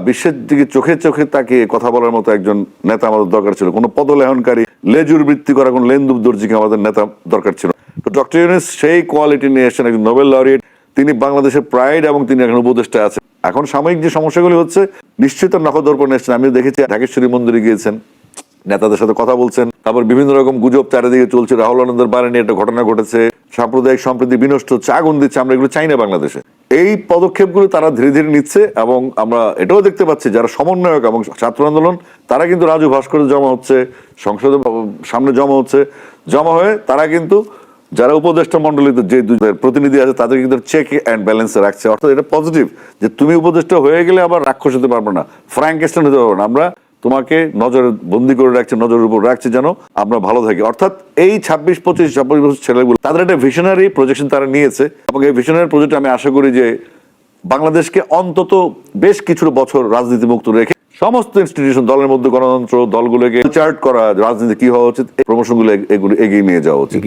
বিশ্বের দিকে চোখে চোখে তাকিয়ে কথা বলার মতো একজন নেতা আমাদের দরকার ছিল। কোনো পদলেহনকারী লেজুর বৃত্তি করা কোন লেন্দুব দর্জিকে আমাদের নেতা দরকার ছিল। তো ডক্টর ইউনূস সেই কোয়ালিটি নিয়ে এসেছেন, একজন নোবেল লরিয়েট, তিনি বাংলাদেশের প্রাইড এবং তিনি এখন উপদেষ্টা আছেন। এখন সাময়িক যে সমস্যাগুলি হচ্ছে নিশ্চয়ই তার নখদর্পণে এসেছেন। আমি দেখেছি ঢাকেশ্বরী মন্দিরে গিয়েছেন, নেতাদের সাথে কথা বলছেন, তারপর বিভিন্ন রকম গুজব চারিদিকে চলছে, রাহুল আনন্দের বারে নিয়ে একটা ঘটনা ঘটেছে, সাম্প্রদায়িক সম্প্রীতি বিনষ্ট হচ্ছে, আগুন দিচ্ছে, আমরা এগুলো চাই না বাংলাদেশে। এই পদক্ষেপগুলো তারা ধীরে ধীরে নিচ্ছে এবং আমরা এটাও দেখতে পাচ্ছি যারা সমন্বয়ক এবং ছাত্র আন্দোলন তারা কিন্তু রাজু ভাস্কর্য জমা হচ্ছে, সংসদের সামনে জমা হচ্ছে, জমা হয়ে তারা কিন্তু যারা উপদেষ্টা মন্ডলীতে যে প্রতিনিধি আছে তাদের কিন্তু চেক অ্যান্ড ব্যালেন্সে রাখছে। অর্থাৎ এটা পজিটিভ যে তুমি উপদেষ্টা হয়ে গেলে আবার রাক্ষস হতে পারবে না, ফ্র্যাঙ্কেস্টাইন হতে পারবে না, আমরা তোমাকে নজরে বন্দি করে রাখছি, নজরের উপর রাখছি যেন আমরা ভালো থাকি। অর্থাৎ এই 26-25 বছর ছেলেগুলো তাদের একটা ভিশনারি প্রজেকশন তারা নিয়েছে এবং এই ভিশনারি প্রজেক্ট আমি আশা করি যে বাংলাদেশকে অন্তত বেশ কিছু বছর রাজনীতি মুক্ত রেখে সমস্ত ইনস্টিটিউশন, দলের মধ্যে গণতন্ত্র, দলগুলোকে চার্ট করা, রাজনীতি কি হওয়া উচিত, এই প্রমোশনগুলো এগিয়ে নিয়ে যাওয়া উচিত।